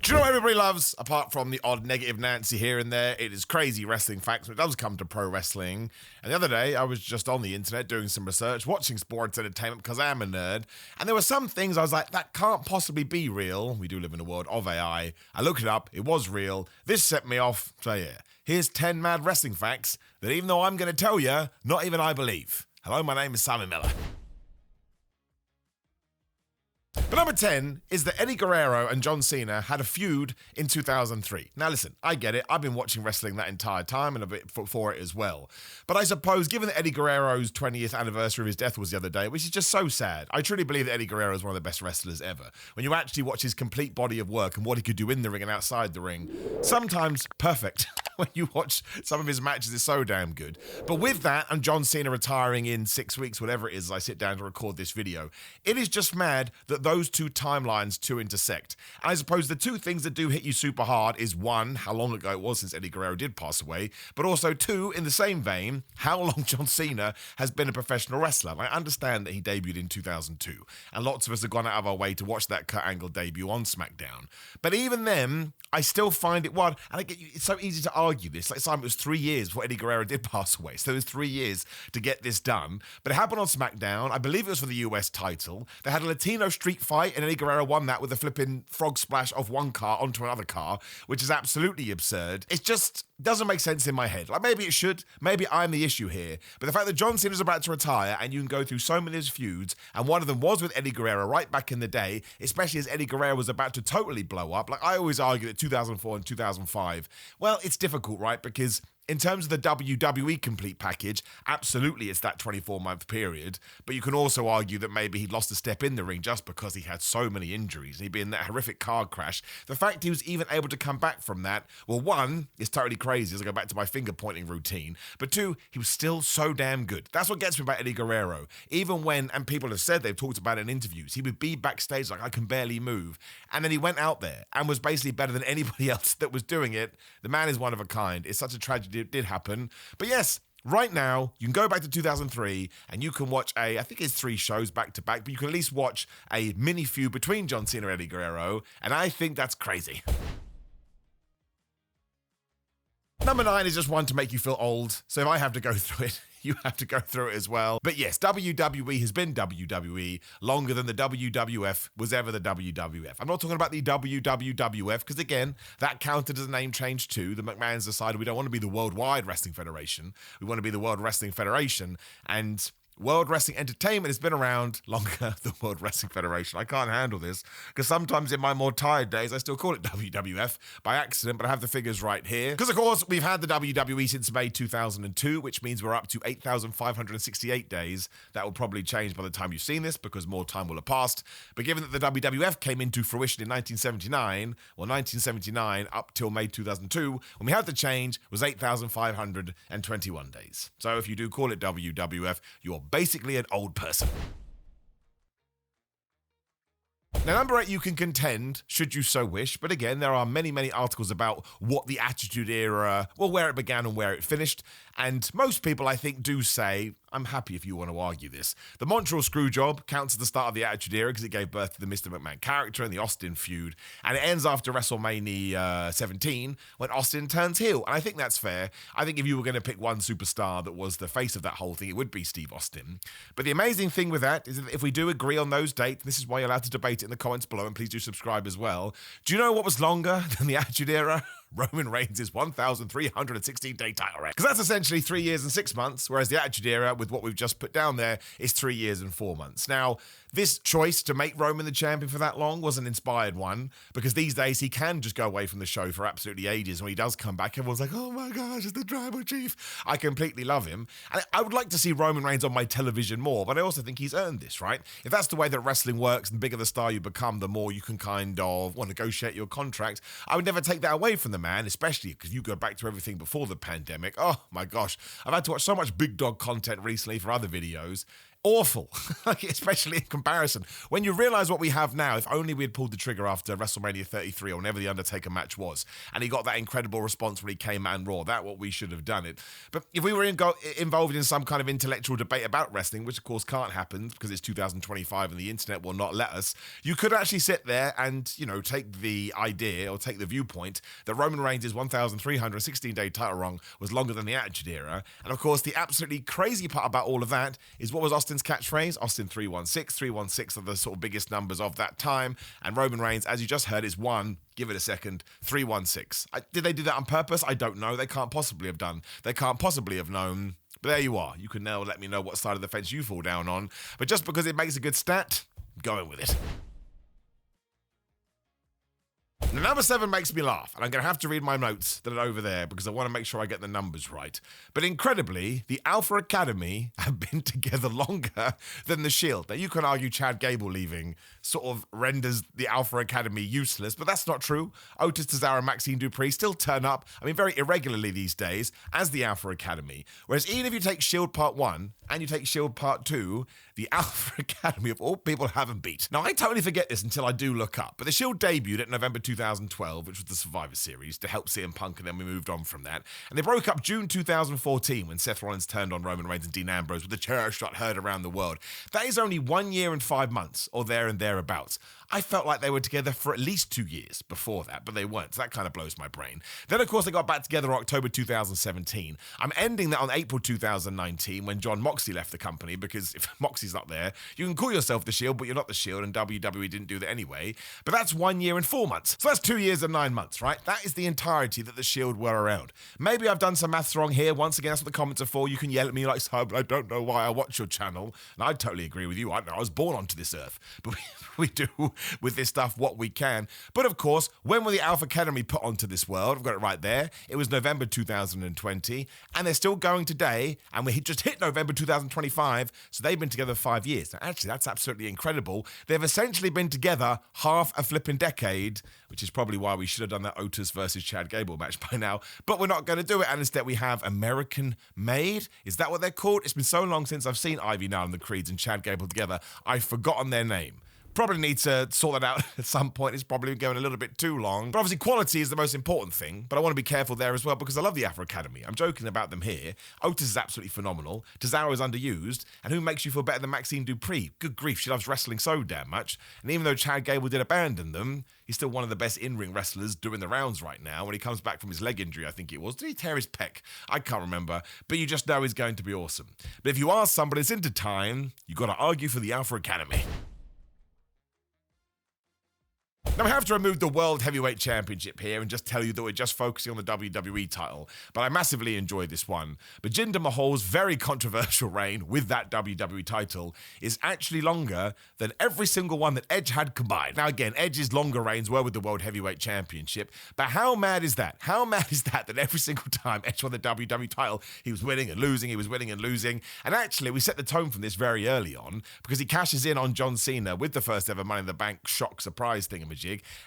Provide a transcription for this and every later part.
Do you know what everybody loves, apart from the odd negative Nancy here and there? It is crazy wrestling facts when it does come to pro wrestling. And the other day, I was just on the internet doing some research, watching sports entertainment because I am a nerd. And there were some things I was like, that can't possibly be real. We do live in a world of AI. I looked it up, it was real. This set me off. So yeah, here's 10 mad wrestling facts that even though I'm going to tell you, not even I believe. Hello, my name is Simon Miller. But number 10 is that Eddie Guerrero and John Cena had a feud in 2003. Now listen, I get it. I've been watching wrestling that entire time and a bit for it as well. But I suppose, given that Eddie Guerrero's 20th anniversary of his death was the other day, which is just so sad, I truly believe that Eddie Guerrero is one of the best wrestlers ever. When you actually watch his complete body of work and what he could do in the ring and outside the ring, sometimes perfect. When you watch some of his matches, it's so damn good. But with that, and John Cena retiring in 6 weeks, whatever it is, as I sit down to record this video, it is just mad that those two timelines intersect. And I suppose the two things that do hit you super hard is one, how long ago it was since Eddie Guerrero did pass away, but also two, in the same vein, how long John Cena has been a professional wrestler. And I understand that he debuted in 2002, and lots of us have gone out of our way to watch that Kurt Angle debut on SmackDown. But even then, I still find it wild, and I get you, it's so easy to argue this. Like, Simon, it was 3 years before Eddie Guerrero did pass away, so it was 3 years to get this done. But it happened on SmackDown. I believe it was for the US title. They had a Latino street fight, and Eddie Guerrero won that with a flipping frog splash off one car onto another car, which is absolutely absurd. It just doesn't make sense in my head. Like, maybe it should. Maybe I'm the issue here. But the fact that John Cena's about to retire, and you can go through so many of his feuds, and one of them was with Eddie Guerrero right back in the day, especially as Eddie Guerrero was about to totally blow up. Like, I always argue that 2004 and 2005, well, it's difficult, right? Because in terms of the WWE complete package, absolutely it's that 24-month period. But you can also argue that maybe he lost a step in the ring just because he had so many injuries. He'd been in that horrific car crash. The fact he was even able to come back from that, well, one, is totally crazy as I go back to my finger-pointing routine. But two, he was still so damn good. That's what gets me about Eddie Guerrero. Even when, and people have said, they've talked about it in interviews, he would be backstage like, I can barely move. And then he went out there and was basically better than anybody else that was doing it. The man is one of a kind. It's such a tragedy it did happen. But yes, right now, you can go back to 2003 and you can watch I think it's 3 shows back to back, but you can at least watch a mini feud between John Cena and Eddie Guerrero, and I think that's crazy. Number 9 is just one to make you feel old, so if I have to go through it, you have to go through it as well. But yes, WWE has been WWE longer than the WWF was ever the WWF. I'm not talking about the WWF, because again, that counted as a name change too. The McMahons decided we don't want to be the Worldwide Wrestling Federation. We want to be the World Wrestling Federation. And World Wrestling Entertainment has been around longer than World Wrestling Federation. I can't handle this, because sometimes in my more tired days, I still call it WWF by accident, but I have the figures right here. Because, of course, we've had the WWE since May 2002, which means we're up to 8,568 days. That will probably change by the time you've seen this, because more time will have passed. But given that the WWF came into fruition in 1979, well, 1979 up till May 2002, when we had the change, was 8,521 days. So if you do call it WWF, you're basically an old person. Now, number 8, you can contend, should you so wish, but again, there are many, many articles about what the Attitude Era, well, where it began and where it finished, and most people, I think, do say, I'm happy if you want to argue this. The Montreal Screwjob counts as the start of the Attitude Era because it gave birth to the Mr. McMahon character and the Austin feud, and it ends after WrestleMania 17 when Austin turns heel, and I think that's fair. I think if you were going to pick one superstar that was the face of that whole thing, it would be Steve Austin. But the amazing thing with that is that if we do agree on those dates, this is why you're allowed to debate it in the comments below, and please do subscribe as well. Do you know what was longer than the Attitude Era? Roman Reigns' 1,316-day title reign. Because that's essentially 3 years and 6 months, whereas the Attitude Era, with what we've just put down there, is 3 years and 4 months. Now, this choice to make Roman the champion for that long was an inspired one, because these days he can just go away from the show for absolutely ages. When he does come back, everyone's like, oh my gosh, it's the Tribal Chief. I completely love him. And I would like to see Roman Reigns on my television more, but I also think he's earned this, right? If that's the way that wrestling works, the bigger the star you become, the more you can kind of negotiate your contract. I would never take that away from the man, especially because you go back to everything before the pandemic. Oh my gosh, I've had to watch so much big dog content recently for other videos. awful, like, especially in comparison. When you realize what we have now, if only we had pulled the trigger after WrestleMania 33 or whenever the Undertaker match was, and he got that incredible response when he came out in Raw, that's what we should have done it. But if we were involved in some kind of intellectual debate about wrestling, which of course can't happen because it's 2025 and the internet will not let us, you could actually sit there and, take the idea or take the viewpoint that Roman Reigns' 1,316-day title run was longer than the Attitude Era. And of course, the absolutely crazy part about all of that is, what was Austin's catchphrase? Austin 316. 316 are the sort of biggest numbers of that time. And Roman Reigns, as you just heard, is give it a second, 316. Did they do that on purpose? I don't know. They can't possibly have done. They can't possibly have known. But there you are. You can now let me know what side of the fence you fall down on. But just because it makes a good stat, I'm going with it. Now, number 7 makes me laugh, and I'm going to have to read my notes that are over there because I want to make sure I get the numbers right. But incredibly, the Alpha Academy have been together longer than the Shield. Now, you can argue Chad Gable leaving sort of renders the Alpha Academy useless, but that's not true. Otis, Cesaro, and Maxine Dupree still turn up, very irregularly these days, as the Alpha Academy. Whereas even if you take Shield Part 1 and you take Shield Part 2, the Alpha Academy of all people haven't beat. Now, I totally forget this until I do look up, but the Shield debuted at November 2012, which was the Survivor Series, to help CM Punk, and then we moved on from that. And they broke up June 2014 when Seth Rollins turned on Roman Reigns and Dean Ambrose with the chair shot heard around the world. That is only 1 year and 5 months, or there and thereabouts. I felt like they were together for at least 2 years before that, but they weren't, so that kind of blows my brain. Then, of course, they got back together in October 2017. I'm ending that on April 2019 when Jon Moxley left the company, because if Moxley's not there, you can call yourself the Shield, but you're not the Shield, and WWE didn't do that anyway. But that's 1 year and 4 months. So that's 2 years and 9 months, right? That is the entirety that the Shield were around. Maybe I've done some maths wrong here. Once again, that's what the comments are for. You can yell at me like, "So, I don't know why I watch your channel." And I totally agree with you. I was born onto this earth. But we do with this stuff what we can. But of course, when were the Alpha Academy put onto this world? I've got it right there. It was November 2020, and they're still going today, and we just hit November 2025, so they've been together 5 years. Now, actually, that's absolutely incredible. They've essentially been together half a flipping decade, which is probably why we should have done that Otis versus Chad Gable match by now, but we're not going to do it, and instead we have American Made. Is that what they're called? It's been so long since I've seen Ivy Nile and the Creeds and Chad Gable together, I've forgotten their name. Probably need to sort that out at some point. It's probably going a little bit too long. But obviously quality is the most important thing. But I want to be careful there as well because I love the Alpha Academy. I'm joking about them here. Otis is absolutely phenomenal. Cesaro is underused. And who makes you feel better than Maxine Dupree? Good grief, she loves wrestling so damn much. And even though Chad Gable did abandon them, he's still one of the best in-ring wrestlers doing the rounds right now. When he comes back from his leg injury, I think it was. Did he tear his pec? I can't remember. But you just know he's going to be awesome. But if you are somebody that's into time, you've got to argue for the Alpha Academy. Now, we have to remove the World Heavyweight Championship here and just tell you that we're just focusing on the WWE title, but I massively enjoyed this one. But Jinder Mahal's very controversial reign with that WWE title is actually longer than every single one that Edge had combined. Now, again, Edge's longer reigns were with the World Heavyweight Championship, but how mad is that? How mad is that every single time Edge won the WWE title, he was winning and losing, he was winning and losing? And actually, we set the tone from this very early on because he cashes in on John Cena with the first ever Money in the Bank shock surprise thingamajig,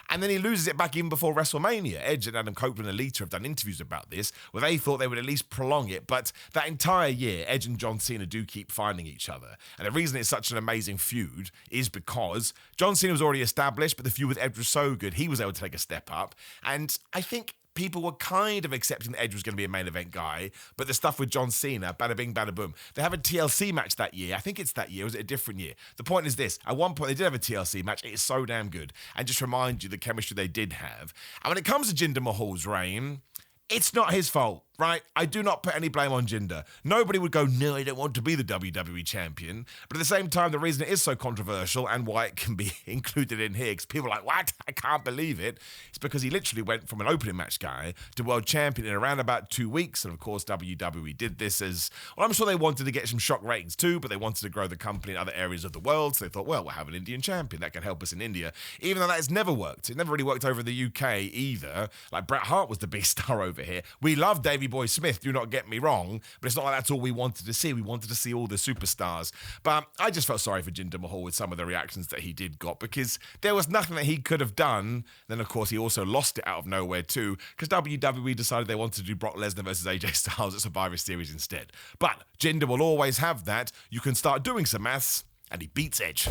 and then he loses it back even before WrestleMania. Edge and Adam Copeland and Alita have done interviews about this where they thought they would at least prolong it, but that entire year, Edge and John Cena do keep finding each other. And the reason it's such an amazing feud is because John Cena was already established, but the feud with Edge was so good, he was able to take a step up. And I think people were kind of accepting that Edge was going to be a main event guy, but the stuff with John Cena, bada bing, bada boom. They have a TLC match that year. I think it's that year. Or was it a different year? The point is this. At one point, they did have a TLC match. It is so damn good. And just remind you the chemistry they did have. And when it comes to Jinder Mahal's reign, it's not his fault, right? I do not put any blame on Jinder. Nobody would go, no, I don't want to be the WWE champion. But at the same time, the reason it is so controversial and why it can be included in here, because people are like, what? I can't believe it. It's because he literally went from an opening match guy to world champion in around about 2 weeks. And of course, WWE did this as, well, I'm sure they wanted to get some shock ratings too, but they wanted to grow the company in other areas of the world. So they thought, well, we'll have an Indian champion that can help us in India. Even though that has never worked. It never really worked over in the UK either. Like Bret Hart was the big star over here. We love Davey B-Boy Smith, do not get me wrong, but it's not like that's all we wanted to see. We wanted to see all the superstars. But I just felt sorry for Jinder Mahal with some of the reactions that he did got, because there was nothing that he could have done. Then, of course, he also lost it out of nowhere too, because WWE decided they wanted to do Brock Lesnar versus AJ Styles at Survivor Series instead. But Jinder will always have that. You can start doing some maths, and he beats Edge.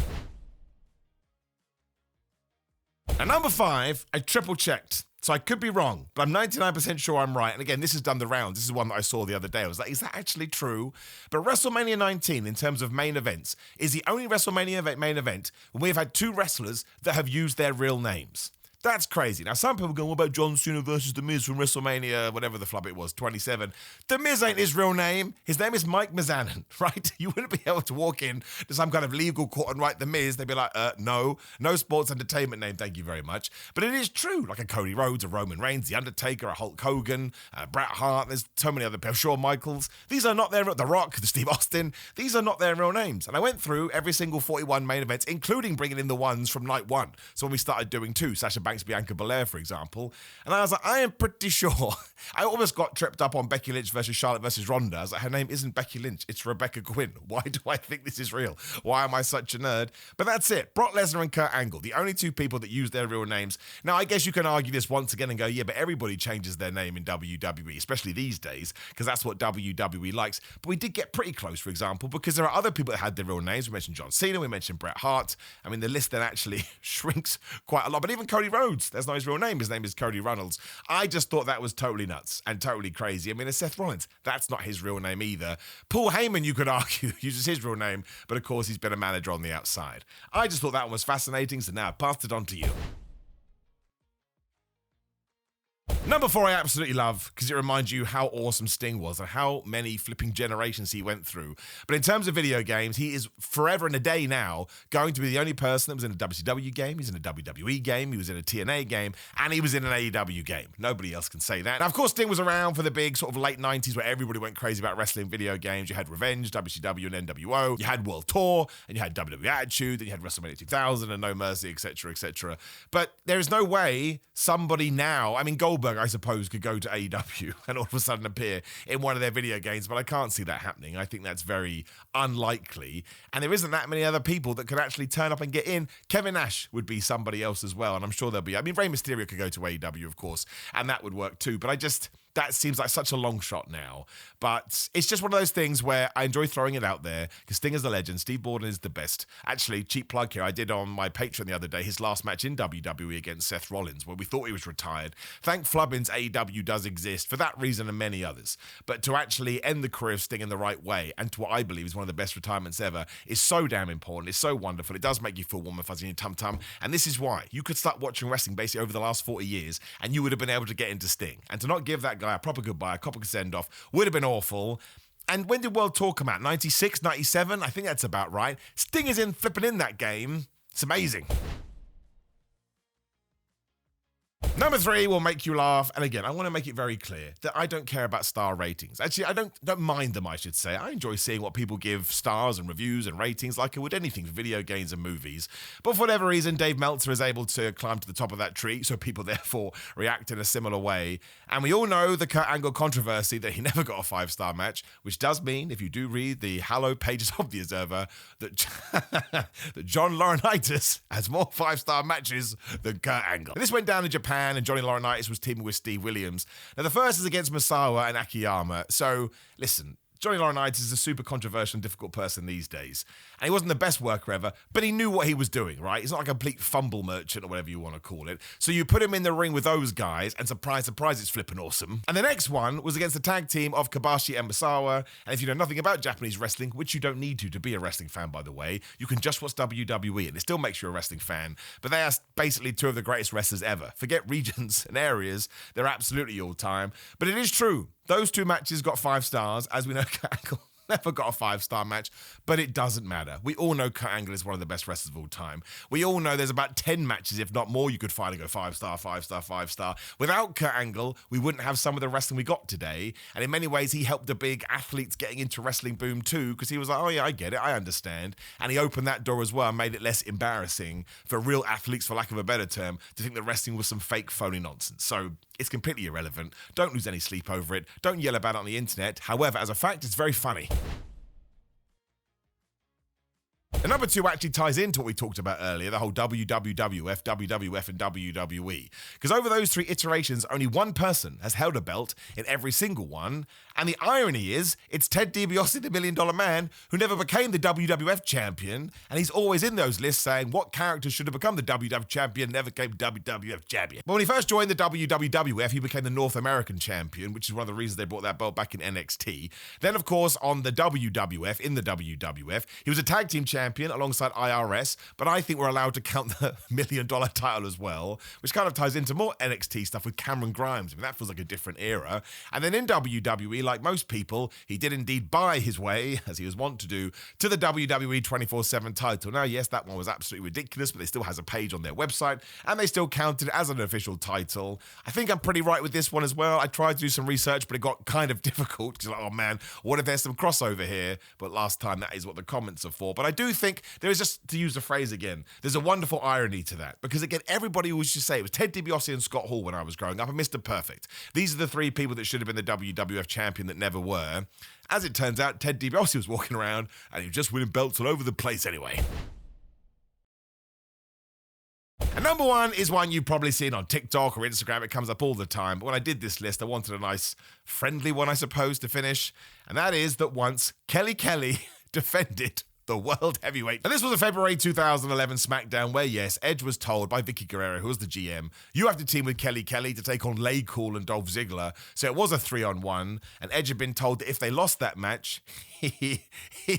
Now, number 5, I triple checked. So I could be wrong, but I'm 99% sure I'm right. And again, this has done the rounds. This is one that I saw the other day. I was like, is that actually true? But WrestleMania 19, in terms of main events, is the only WrestleMania main event when we've had 2 wrestlers that have used their real names. That's crazy. Now, some people go, what about John Cena versus The Miz from WrestleMania, whatever the flub it was, 27? The Miz ain't his real name. His name is Mike Mizanin, right? You wouldn't be able to walk in to some kind of legal court and write The Miz. They'd be like, no sports entertainment name, thank you very much. But it is true, like a Cody Rhodes, a Roman Reigns, The Undertaker, a Hulk Hogan, Bret Hart, there's so many other people, Shawn Michaels. These are not their, The Rock, the Steve Austin, these are not their real names. And I went through every single 41 main events, including bringing in the ones from night 1. So when we started doing 2, Sasha Banks, Bianca Belair, for example, and I was like, I am pretty sure. I almost got tripped up on Becky Lynch versus Charlotte versus Ronda. I was like, her name isn't Becky Lynch, it's Rebecca Quinn. Why do I think this is real? Why am I such a nerd? But that's it. Brock Lesnar and Kurt Angle, the only 2 people that use their real names. Now, I guess you can argue this once again and go, yeah, but everybody changes their name in WWE, especially these days, because that's what WWE likes. But we did get pretty close, for example, because there are other people that had their real names. We mentioned John Cena, we mentioned Bret Hart. I mean, the list then actually shrinks quite a lot. But even Cody Rhodes, that's not his real name. His name is Cody Runnels. I just thought that was totally nuts and totally crazy. I mean, it's Seth Rollins. That's not his real name either. Paul Heyman, you could argue, uses his real name, but of course he's been a manager on the outside. I just thought that one was fascinating, so now I passed it on to you. Number 4 I absolutely love, because it reminds you how awesome Sting was and how many flipping generations he went through. But in terms of video games, he is forever and a day now going to be the only person that was in a WCW game, he's in a WWE game, he was in a TNA game, and he was in an AEW game. Nobody else can say that. Now, of course, Sting was around for the big sort of late 90s where everybody went crazy about wrestling video games. You had Revenge, WCW and NWO, you had World Tour, and you had WWE Attitude, then you had WrestleMania 2000 and No Mercy, etc., etc. But there is no way somebody now, I mean, Goldberg, I suppose, could go to AEW and all of a sudden appear in one of their video games, but I can't see that happening. I think that's very unlikely, and there isn't that many other people that could actually turn up and get in. Kevin Nash would be somebody else as well, and I'm sure there'll be, I mean, Rey Mysterio could go to AEW, of course, and that would work too, but that seems like such a long shot now. But it's just one of those things where I enjoy throwing it out there, because Sting is a legend. Steve Borden is the best. Actually, cheap plug here, I did on my Patreon the other day his last match in WWE against Seth Rollins, where we thought he was retired. Thank Flubbins, AEW does exist for that reason and many others. But to actually end the career of Sting in the right way, and to what I believe is one of the best retirements ever, is so damn important. It's so wonderful. It does make you feel warm and fuzzy in your tum-tum. And this is why. You could start watching wrestling basically over the last 40 years, and you would have been able to get into Sting. And to not give that guy a proper goodbye, a proper send-off, would have been awful. And when did World Tour come out? 96, 97? I think that's about right. Sting is flipping in that game. It's amazing. Number 3 will make you laugh, and again, I want to make it very clear that I don't care about star ratings. Actually, I don't mind them, I should say. I enjoy seeing what people give stars and reviews and ratings like I would anything for video games and movies. But for whatever reason, Dave Meltzer is able to climb to the top of that tree, so people therefore react in a similar way. And we all know the Kurt Angle controversy that he never got a 5-star match, which does mean, if you do read the hallowed pages of the Observer, that, that John Laurinaitis has more 5-star matches than Kurt Angle. And this went down in Japan, and Johnny Laurinaitis was teaming with Steve Williams. Now, the first is against Misawa and Akiyama. So, listen, Johnny Laurinaitis is a super controversial and difficult person these days. And he wasn't the best worker ever, but he knew what he was doing, right? He's not like a complete fumble merchant or whatever you want to call it. So you put him in the ring with those guys, and surprise, surprise, it's flipping awesome. And the next one was against the tag team of Kobashi and Misawa. And if you know nothing about Japanese wrestling, which you don't need to be a wrestling fan, by the way, you can just watch WWE, and it still makes you a wrestling fan. But they are basically 2 of the greatest wrestlers ever. Forget regions and areas, they're absolutely all time. But it is true. Those 2 matches got 5 stars. As we know, Kurt Angle never got a 5-star match, but it doesn't matter. We all know Kurt Angle is one of the best wrestlers of all time. We all know there's about 10 matches, if not more, you could find and go 5-star, 5-star, 5-star. Without Kurt Angle, we wouldn't have some of the wrestling we got today. And in many ways, he helped the big athletes getting into wrestling boom too, because he was like, oh yeah, I get it, I understand. And he opened that door as well and made it less embarrassing for real athletes, for lack of a better term, to think that wrestling was some fake phony nonsense. So It's completely irrelevant. Don't lose any sleep over it. Don't yell about it on the internet. However, as a fact, it's very funny. And number 2 actually ties into what we talked about earlier, the whole WWF, WWF, and WWE. Because over those 3 iterations, only one person has held a belt in every single one. And the irony is, it's Ted DiBiase, the $1 Million Man, who never became the WWF champion. And he's always in those lists saying what characters should have become the WWF champion, never became WWF champion. But when he first joined the WWF, he became the North American champion, which is one of the reasons they brought that belt back in NXT. Then, of course, on the WWF, in the WWF, he was a tag team champion alongside IRS, but I think we're allowed to count the $1 Million title as well, which kind of ties into more NXT stuff with Cameron Grimes. I mean, that feels like a different era. And then in WWE, like most people, he did indeed buy his way, as he was wont to do, to the WWE 24/7 title. Now, yes, that one was absolutely ridiculous, but it still has a page on their website, and they still count it as an official title. I think I'm pretty right with this one as well. I tried to do some research, but it got kind of difficult, because like, oh man, what if there's some crossover here? But last time, that is what the comments are for. But I do think there is, just to use the phrase again, there's a wonderful irony to that. Because again, everybody always used to say it was Ted DiBiase and Scott Hall when I was growing up, and Mr. Perfect. These are the 3 people that should have been the WWF champion that never were. As it turns out, Ted DiBiase was walking around and he was just winning belts all over the place anyway. And number 1 is one you've probably seen on TikTok or Instagram. It comes up all the time. But when I did this list, I wanted a nice, friendly one, I suppose, to finish. And that is that once Kelly Kelly defended the World Heavyweight. And this was a February 2011 SmackDown where, yes, Edge was told by Vicky Guerrero, who was the GM, you have to team with Kelly Kelly to take on Lay Cool and Dolph Ziggler. So it was a 3-on-1, and Edge had been told that if they lost that match, he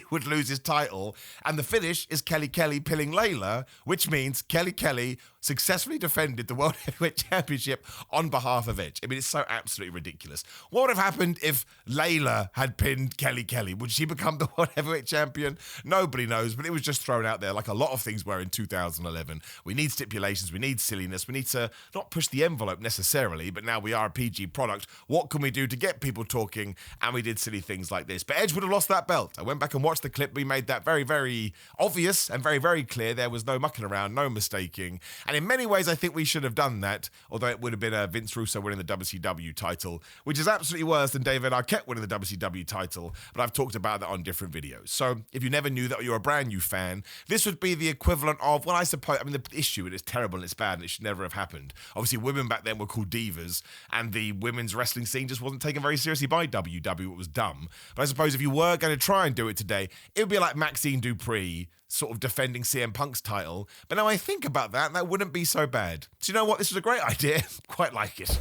would lose his title. And the finish is Kelly Kelly pinning Layla, which means Kelly Kelly successfully defended the World Heavyweight Championship on behalf of Edge. I mean, it's so absolutely ridiculous. What would have happened if Layla had pinned Kelly Kelly? Would she become the World Heavyweight Champion? Nobody knows, but it was just thrown out there like a lot of things were in 2011. We need stipulations, we need silliness, we need to not push the envelope necessarily, but now we are a PG product. What can we do to get people talking? And we did silly things like this. But Edge would have lost that belt. I went back and watched the clip. We made that very, very obvious and very, very clear. There was no mucking around, no mistaking. And in many ways, I think we should have done that, although it would have been Vince Russo winning the WCW title, which is absolutely worse than David Arquette winning the WCW title, but I've talked about that on different videos. So if you never knew that, or you're a brand new fan, this would be the equivalent of, well, I suppose, I mean, the issue, it is terrible and it's bad and it should never have happened. Obviously, women back then were called divas, and the women's wrestling scene just wasn't taken very seriously by WW. It was dumb. But I suppose if you were going to try and do it today, it would be like Maxine Dupree sort of defending CM Punk's title. But now I think about that, that wouldn't be so bad. So you know what? This was a great idea. Quite like it.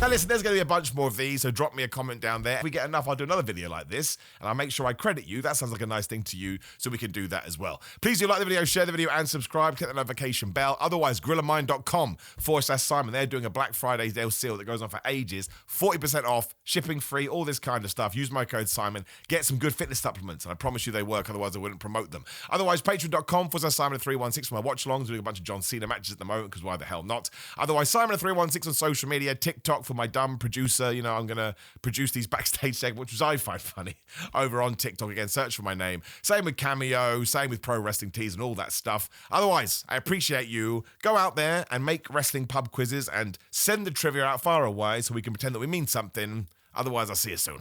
Now listen, there's going to be a bunch more of these, so drop me a comment down there. If we get enough, I'll do another video like this, and I'll make sure I credit you. That sounds like a nice thing to you, so we can do that as well. Please do like the video, share the video, and subscribe. Click the notification bell. Otherwise, GorillaMind.com/Simon. They're doing a Black Friday deal sale that goes on for ages. 40% off, shipping free, all this kind of stuff. Use my code Simon. Get some good fitness supplements, and I promise you they work, otherwise I wouldn't promote them. Otherwise, Patreon.com/Simon316 for my watch alongs. Doing a bunch of John Cena matches at the moment, because why the hell not? Otherwise, Simon316 on social media, TikTok for my dumb producer. You know, I'm going to produce these backstage segments, which I find funny, over on TikTok. Again, search for my name. Same with Cameo, same with Pro Wrestling Tees and all that stuff. Otherwise, I appreciate you. Go out there and make wrestling pub quizzes and send the trivia out far away so we can pretend that we mean something. Otherwise, I'll see you soon.